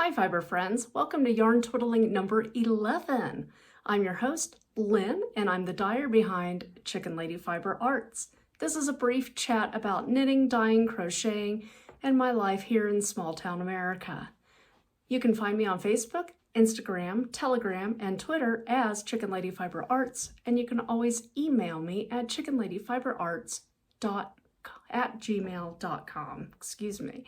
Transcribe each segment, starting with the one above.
Hi fiber friends, welcome to Yarn Twiddling number 11. I'm your host, Lynn, and I'm the dyer behind Chicken Lady Fiber Arts. This is a brief chat about knitting, dyeing, crocheting, and my life here in small town America. You can find me on Facebook, Instagram, Telegram, and Twitter as Chicken Lady Fiber Arts, and you can always email me at chickenladyfiberarts@gmail.com. Excuse me.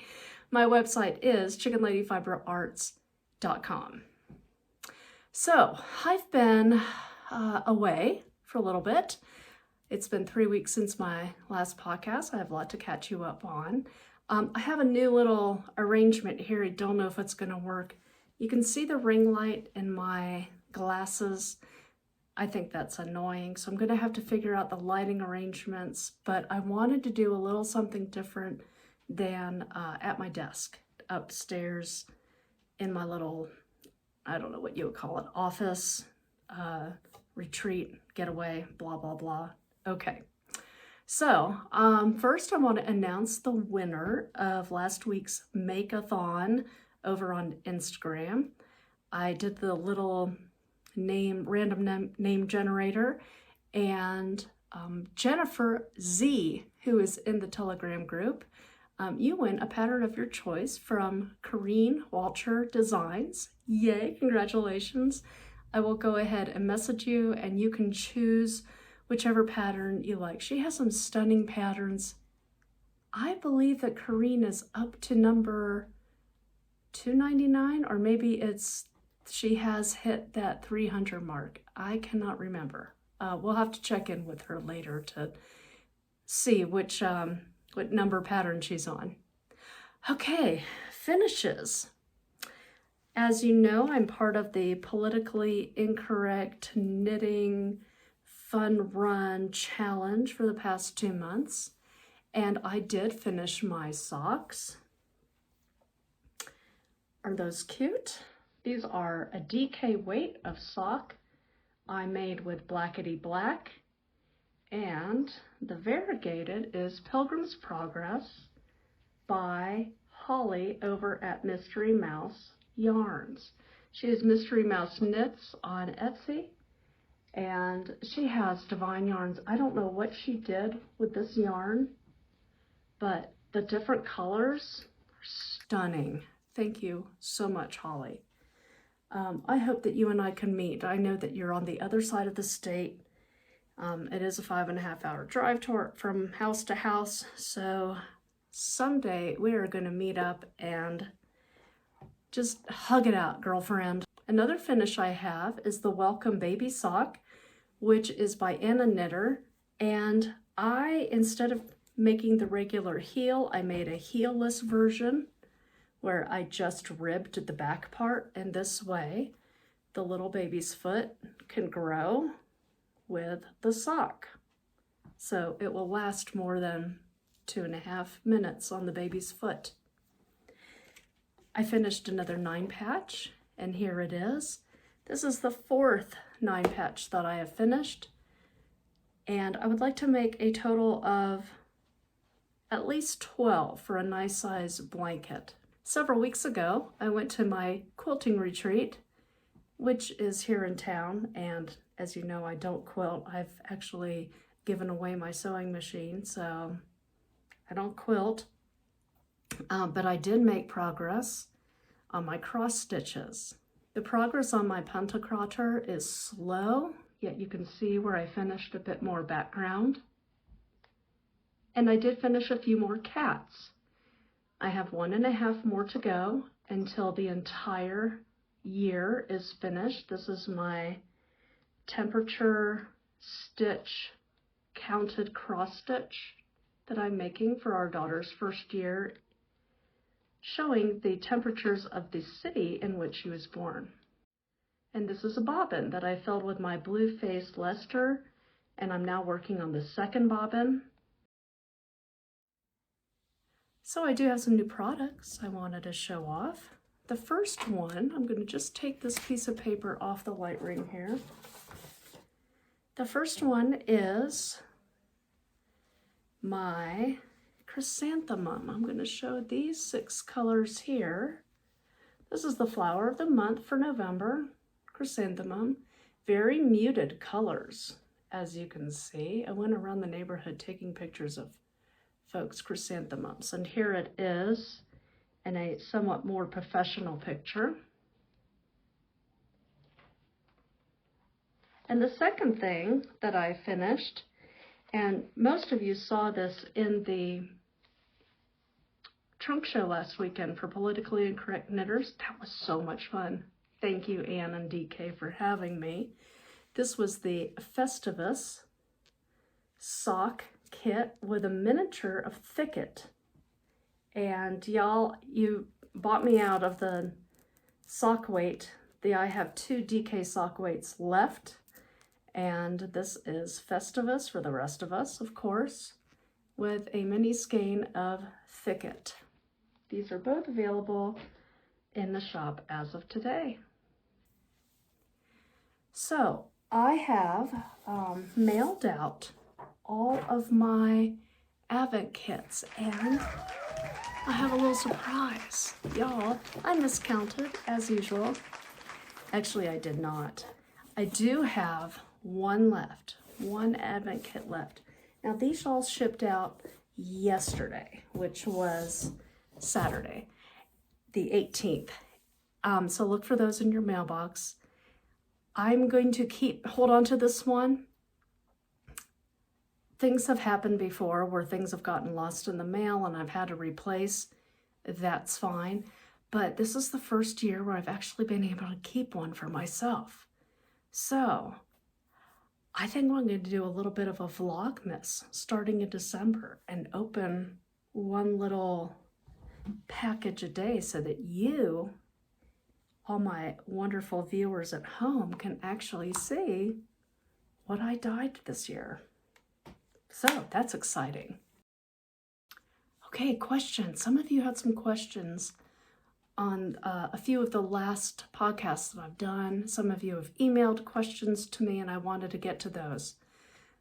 My website is chickenladyfiberarts.com. So I've been away for a little bit. It's been 3 weeks since my last podcast. I have a lot to catch you up on. I have a new little arrangement here. I don't know if it's going to work. You can see the ring light in my glasses. I think that's annoying, so I'm going to have to figure out the lighting arrangements, but I wanted to do a little something different than at my desk upstairs in my little, I don't know what you would call it, office, retreat, getaway, blah, blah, blah. Okay. So first I want to announce the winner of last week's Make-a-thon over on Instagram. I did the little random name generator, and Jennifer Z, who is in the Telegram group, you win a pattern of your choice from Corrine Walcher Designs. Yay, congratulations. I will go ahead and message you and you can choose whichever pattern you like. She has some stunning patterns. I believe that Corrine is up to number 299, or maybe she has hit that 300 mark. I cannot remember. We'll have to check in with her later to see what number pattern she's on. Okay, finishes. As you know, I'm part of the politically incorrect knitting fun run challenge for the past 2 months, and I did finish my socks. Are those cute? These are a DK weight of sock I made with Blackety Black, and the variegated is Pilgrim's Progress by Holly over at Mystery Mouse Yarns. She has Mystery Mouse Knits on Etsy, and she has divine yarns. I don't know what she did with this yarn, but the different colors are stunning. Thank you so much, Holly. I hope that you and I can meet. I know that you're on the other side of the state. It is a 5.5-hour drive from house to house, so someday we are going to meet up and just hug it out, girlfriend. Another finish I have is the Welcome Baby Sock, which is by Anna Knitter, and instead of making the regular heel, I made a heelless version where I just ribbed the back part, and this way the little baby's foot can grow with the sock. So it will last more than 2.5 minutes on the baby's foot. I finished another 9 patch, and here it is. This is the 4th 9 patch that I have finished, and I would like to make a total of at least 12 for a nice size blanket. Several weeks ago, I went to my quilting retreat, which is here in town, and as you know, I don't quilt. I've actually given away my sewing machine, so I don't quilt, but I did make progress on my cross stitches. The progress on my pentacrotter is slow, yet you can see where I finished a bit more background. And I did finish a few more cats. I have 1.5 more to go until the entire year is finished. This is my temperature stitch counted cross stitch that I'm making for our daughter's first year, showing the temperatures of the city in which she was born. And this is a bobbin that I filled with my blue faced Leicester, and I'm now working on the second bobbin. So I do have some new products I wanted to show off. The first one, I'm going to just take this piece of paper off the light ring here. The first one is my chrysanthemum. I'm going to show these 6 colors here. This is the flower of the month for November, chrysanthemum. Very muted colors, as you can see. I went around the neighborhood taking pictures of folks' chrysanthemums, and here it is in a somewhat more professional picture. And the second thing that I finished, and most of you saw this in the trunk show last weekend for Politically Incorrect Knitters. That was so much fun. Thank you, Anne and DK, for having me. This was the Festivus sock kit with a miniature of Thicket. And y'all, you bought me out of the sock weight. I have 2 DK sock weights left. And this is Festivus for the rest of us, of course, with a mini skein of Thicket. These are both available in the shop as of today. So I have mailed out all of my Advent kits, and I have a little surprise. Y'all, I miscounted as usual. Actually, I did not. I do have one left, one Advent kit left. Now these all shipped out yesterday, which was Saturday, the 18th. So look for those in your mailbox. I'm going to hold on to this one. Things have happened before where things have gotten lost in the mail and I've had to replace. That's fine. But this is the first year where I've actually been able to keep one for myself. So I think I'm going to do a little bit of a Vlogmas starting in December and open one little package a day so that you, all my wonderful viewers at home, can actually see what I dyed this year. So that's exciting. Okay, questions. Some of you had some questions on a few of the last podcasts that I've done. Some of you have emailed questions to me and I wanted to get to those.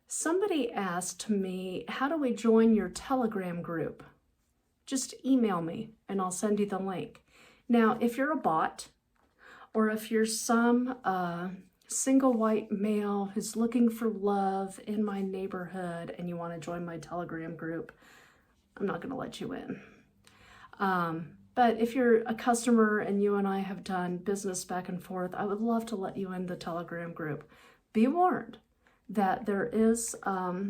Somebody asked me, how do we join your Telegram group? Just email me and I'll send you the link. Now, if you're a bot or if you're some single white male who's looking for love in my neighborhood and you want to join my Telegram group, I'm not going to let you in. But if you're a customer and you and I have done business back and forth, I would love to let you in the Telegram group. Be warned that there is a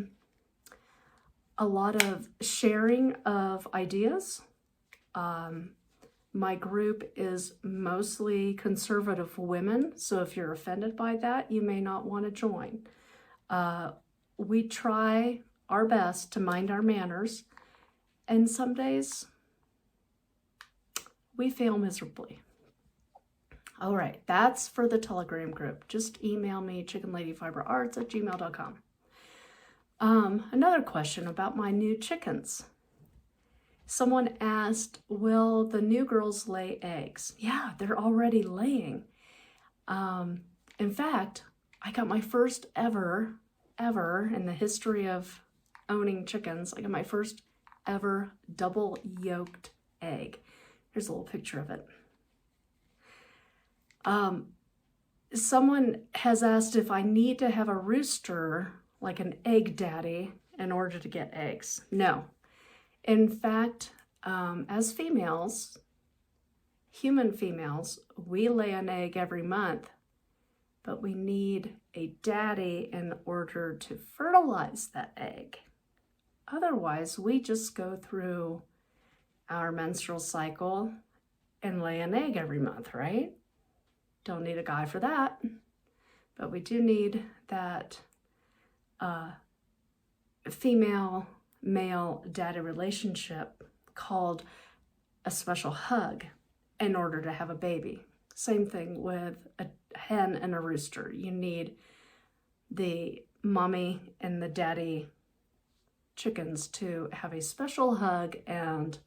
lot of sharing of ideas. My group is mostly conservative women, so if you're offended by that, you may not want to join. We try our best to mind our manners, and some days we fail miserably. All right, that's for the Telegram group. Just email me, chickenladyfiberarts@gmail.com. Another question about my new chickens. Someone asked, will the new girls lay eggs? Yeah, they're already laying. In fact, I got my first ever in the history of owning chickens, I got my first ever double yolked egg. Here's a little picture of it. Someone has asked if I need to have a rooster, like an egg daddy, in order to get eggs. No. In fact, as females, human females, we lay an egg every month, but we need a daddy in order to fertilize that egg. Otherwise, we just go through our menstrual cycle and lay an egg every month, right? Don't need a guy for that, but we do need that female-male daddy relationship called a special hug in order to have a baby. Same thing with a hen and a rooster. You need the mommy and the daddy chickens to have a special hug and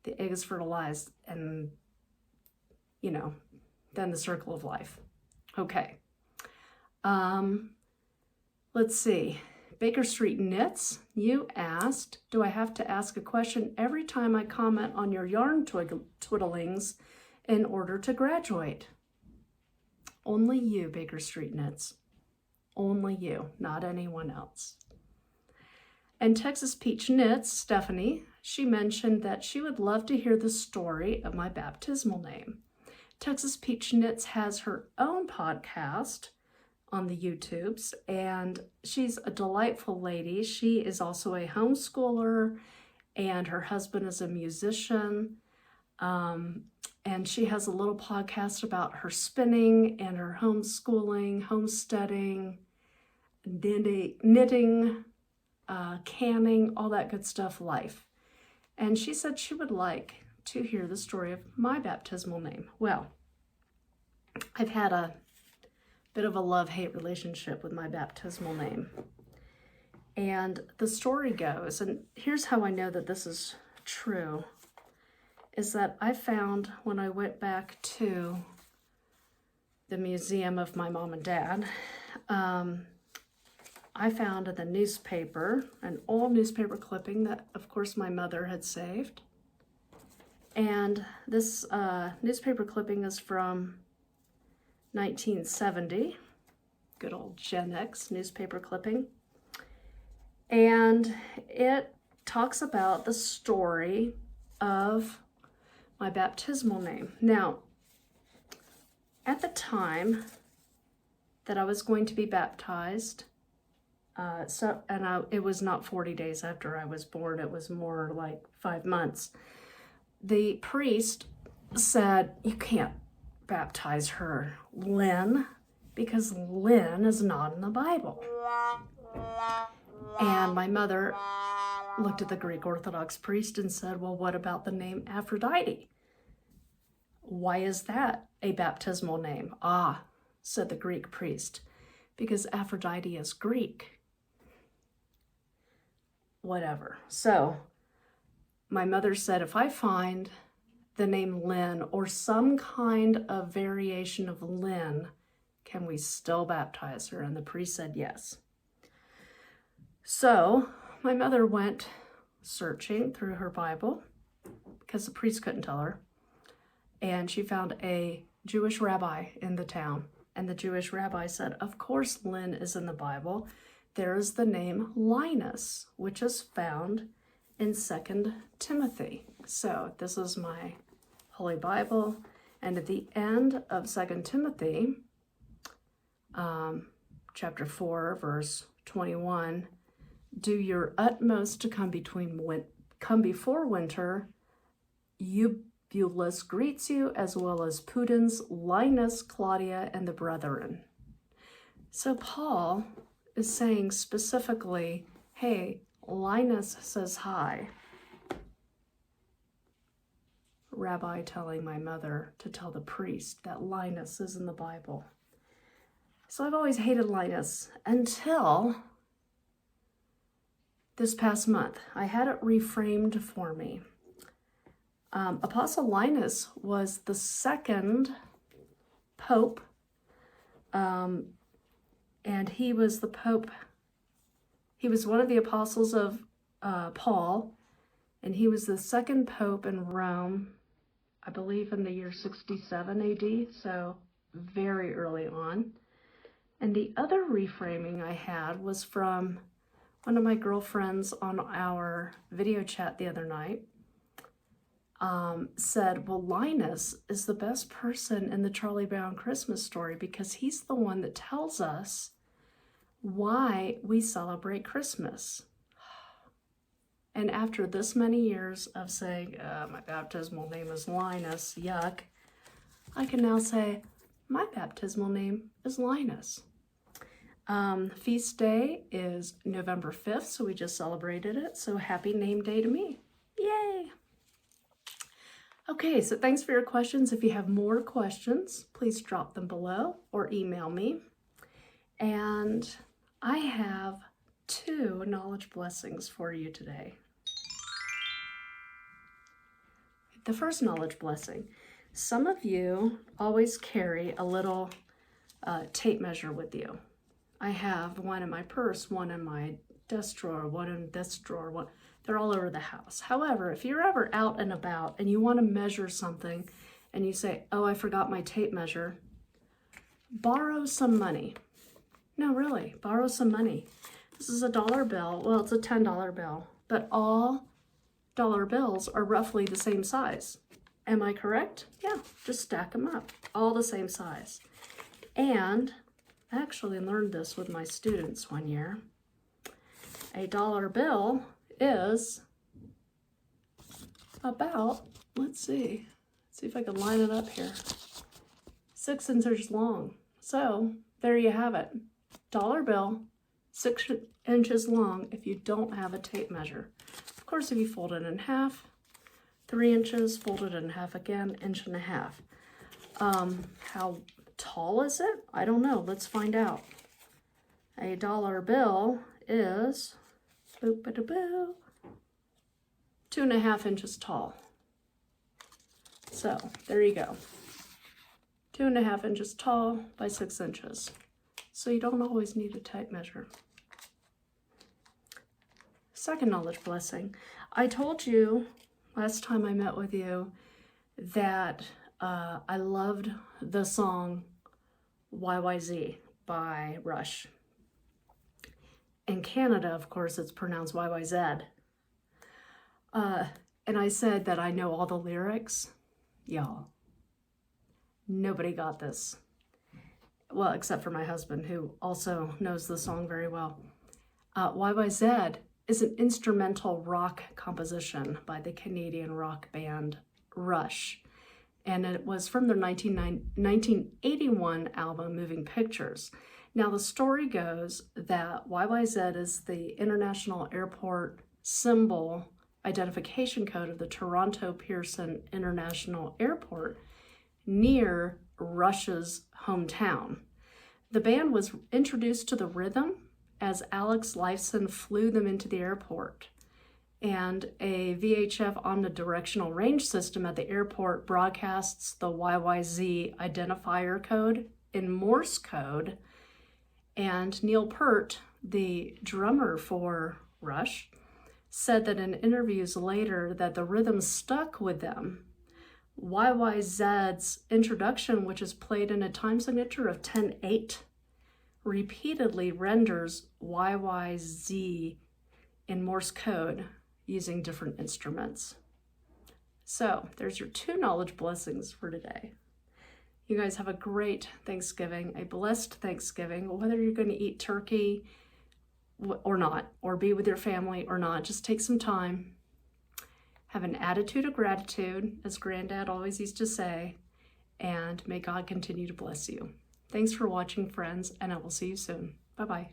the egg is fertilized and, you know, then the circle of life. Okay. Let's see. Baker Street Knits, you asked, do I have to ask a question every time I comment on your yarn twiddlings in order to graduate. Only you, Baker Street Knits. Only you, not anyone else. And Texas Peach Knits, Stephanie, she mentioned that she would love to hear the story of my baptismal name. Texas Peach Knits has her own podcast on the YouTubes, and she's a delightful lady. She is also a homeschooler, and her husband is a musician. And she has a little podcast about her spinning and her homeschooling, homesteading, knitting, canning, all that good stuff, life. And she said she would like to hear the story of my baptismal name. Well, I've had a bit of a love-hate relationship with my baptismal name. And the story goes, and here's how I know that this is true, is that I found when I went back to the museum of my mom and dad, I found in the newspaper an old newspaper clipping that, of course, my mother had saved. And this newspaper clipping is from 1970, good old Gen X newspaper clipping. And it talks about the story of my baptismal name. Now, at the time that I was going to be baptized, it was not 40 days after I was born, it was more like 5 months. The priest said, you can't baptize her, Lynn, because Lynn is not in the Bible. And my mother looked at the Greek Orthodox priest and said, well, what about the name Aphrodite? Why is that a baptismal name? Ah, said the Greek priest, because Aphrodite is Greek. Whatever. So my mother said, if I find the name Lynn or some kind of variation of Lynn, can we still baptize her? And the priest said yes. So my mother went searching through her Bible because the priest couldn't tell her. And she found a Jewish rabbi in the town. And the Jewish rabbi said, of course Lynn is in the Bible. There's the name Linus, which is found in 2 Timothy. So this is my Holy Bible. And at the end of 2 Timothy, chapter 4, verse 21, do your utmost to come before winter. Eubulus greets you, as well as Pudens, Linus, Claudia, and the brethren. So Paul is saying specifically, hey, Linus says hi. Rabbi telling my mother to tell the priest that Linus is in the Bible. So I've always hated Linus until this past month. I had it reframed for me. Apostle Linus was the second pope, and he was the pope. He was one of the apostles of Paul, and he was the second pope in Rome, I believe in the year 67 AD, so very early on. And the other reframing I had was from one of my girlfriends on our video chat the other night. Said, well, Linus is the best person in the Charlie Brown Christmas story because he's the one that tells us why we celebrate Christmas. And after this many years of saying, my baptismal name is Linus, yuck, I can now say, my baptismal name is Linus. Feast day is November 5th, so we just celebrated it. So happy name day to me. Yay! Okay, so thanks for your questions. If you have more questions, please drop them below or email me. And I have 2 knowledge blessings for you today. The first knowledge blessing. Some of you always carry a little tape measure with you. I have one in my purse, one in my desk drawer, one in this drawer, they're all over the house. However, if you're ever out and about and you want to measure something and you say, oh, I forgot my tape measure, borrow some money. No, really, borrow some money. This is a dollar bill. Well, it's a $10 bill, but all dollar bills are roughly the same size. Am I correct? Yeah, just stack them up, all the same size. And I actually learned this with my students one year. A dollar bill is about, let's see if I can line it up here, 6 inches long. So there you have it. Dollar bill, 6 inches long if you don't have a tape measure. Of course, if you fold it in half, 3 inches, fold it in half again, 1.5 inches. How tall is it? I don't know. Let's find out. A dollar bill is 2.5 inches tall. So there you go. 2.5 inches tall by 6 inches. So you don't always need a tape measure. Second knowledge blessing. I told you last time I met with you that I loved the song YYZ by Rush. In Canada, of course, it's pronounced YYZ. And I said that I know all the lyrics. Y'all, nobody got this. Well, except for my husband, who also knows the song very well. YYZ is an instrumental rock composition by the Canadian rock band Rush. And it was from their 1981 album, Moving Pictures. Now, the story goes that YYZ is the International Airport Symbol identification code of the Toronto Pearson International Airport near Rush's hometown. The band was introduced to the rhythm as Alex Lifeson flew them into the airport. And a VHF omnidirectional range system at the airport broadcasts the YYZ identifier code in Morse code. And Neil Peart, the drummer for Rush, said that in interviews later that the rhythm stuck with them. YYZ's introduction, which is played in a time signature of 10/8, repeatedly renders YYZ in Morse code using different instruments. So there's your 2 knowledge blessings for today. You guys have a great Thanksgiving, a blessed Thanksgiving, whether you're going to eat turkey or not, or be with your family or not. Just take some time. Have an attitude of gratitude, as Granddad always used to say, and may God continue to bless you. Thanks for watching, friends, and I will see you soon. Bye-bye.